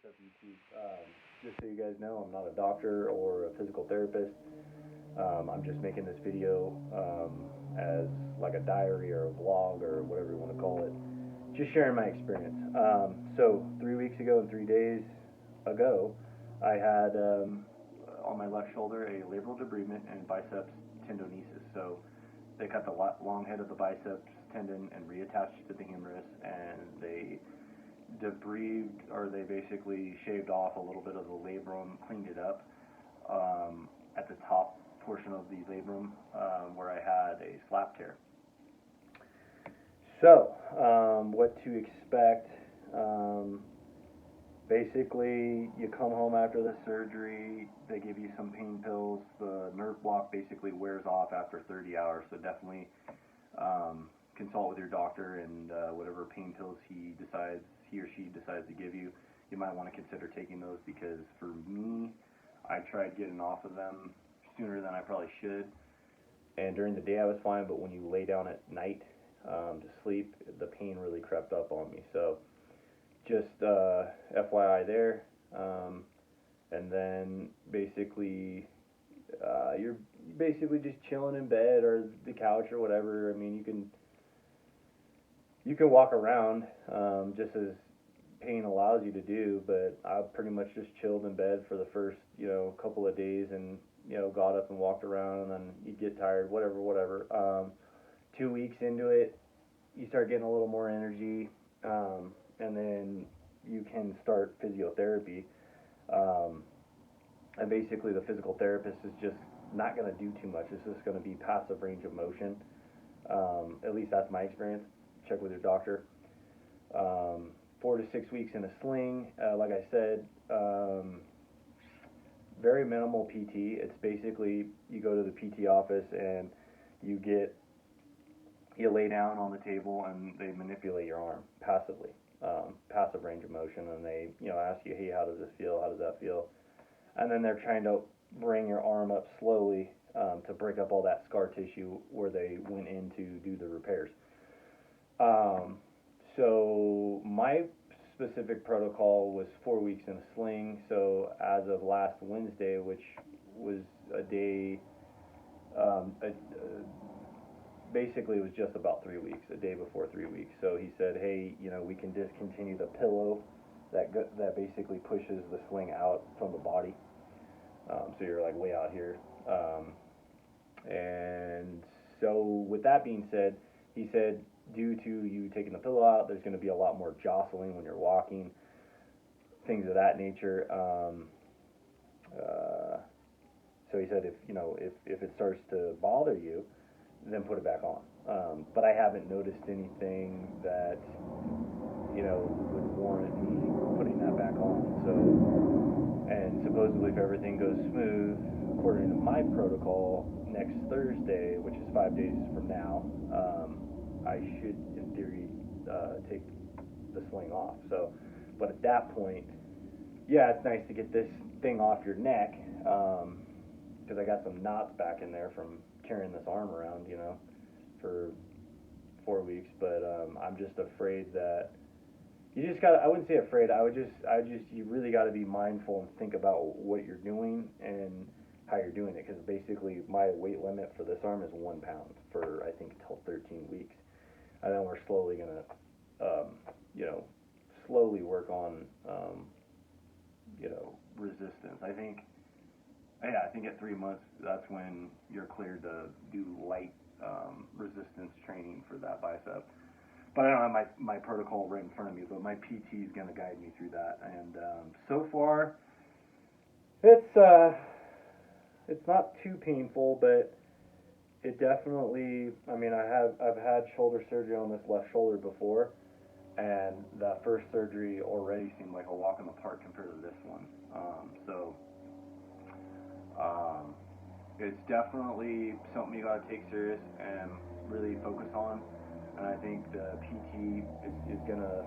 What's up, YouTube? Just so you guys know, I'm not a doctor or a physical therapist. I'm just making this video as like a diary or a vlog or whatever you want to call it. Just sharing my experience. So 3 weeks ago and 3 days ago, I had on my left shoulder a labral debridement and biceps tenodesis. So they cut the long head of the biceps tendon and reattached it to the humerus, and they debrided, or they basically shaved off a little bit of the labrum, cleaned it up at the top portion of the labrum where I had a slap tear. So, what to expect? Basically, you come home after the surgery, they give you some pain pills. The nerve block basically wears off after 30 hours, so definitely consult with your doctor, and whatever pain pills he or she decides to give you, you might want to consider taking those, because for me, I tried getting off of them sooner than I probably should, and during the day I was fine, but when you lay down at night to sleep, the pain really crept up on me. So just FYI there. And then basically you're basically just chilling in bed or the couch or whatever. I mean, you can walk around just as pain allows you to do, but I pretty much just chilled in bed for the first couple of days, and got up and walked around, and then you get tired, whatever. 2 weeks into it, you start getting a little more energy, and then you can start physiotherapy. And basically the physical therapist is just not going to do too much. It's just going to be passive range of motion. At least that's my experience. Check with your doctor. 4 to 6 weeks in a sling. Like I said, very minimal PT. It's basically you go to the PT office and you lay down on the table and they manipulate your arm passively. Passive range of motion, and they ask you, hey, how does this feel? How does that feel? And then they're trying to bring your arm up slowly to break up all that scar tissue where they went in to do the repairs. So my specific protocol was 4 weeks in a sling. So as of last Wednesday, which was a day, basically it was just about 3 weeks, a day before 3 weeks. So he said, hey, we can discontinue the pillow that basically pushes the sling out from the body. So you're like way out here. And so with that being said, he said, due to you taking the pillow out, there's going to be a lot more jostling when you're walking, things of that nature. So he said, if it starts to bother you, then put it back on. But I haven't noticed anything that would warrant me putting that back on. So, and supposedly if everything goes smooth, according to my protocol, next Thursday, which is 5 days from now, I should, in theory, take the sling off. So, but at that point, yeah, it's nice to get this thing off your neck, because I got some knots back in there from carrying this arm around, for 4 weeks. But I'm just afraid that you just gotta, I wouldn't say afraid, you really gotta be mindful and think about what you're doing and how you're doing it, because basically my weight limit for this arm is 1 pound for, I think, until 13 weeks. And then we're slowly gonna, slowly work on, resistance. I think at 3 months, that's when you're cleared to do light resistance training for that bicep. But I don't have my protocol right in front of me, but my PT is going to guide me through that. And so far, it's not too painful, but it definitely, I've had shoulder surgery on this left shoulder before, and that first surgery already seemed like a walk in the park compared to this one. It's definitely something you got to take serious and really focus on. And I think the PT is gonna,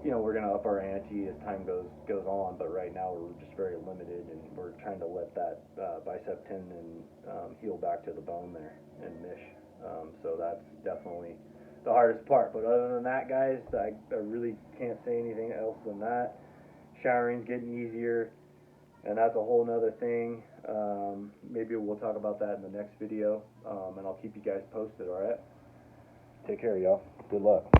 we're gonna up our ante as time goes on. But right now we're just very limited, and we're trying to let that bicep tendon heal back to the bone there and mesh. So that's definitely the hardest part. But other than that, guys, I really can't say anything else than that. showering's getting easier, and that's a whole nother thing. Maybe we'll talk about that in the next video, and I'll keep you guys posted, alright? Take care, y'all. Good luck.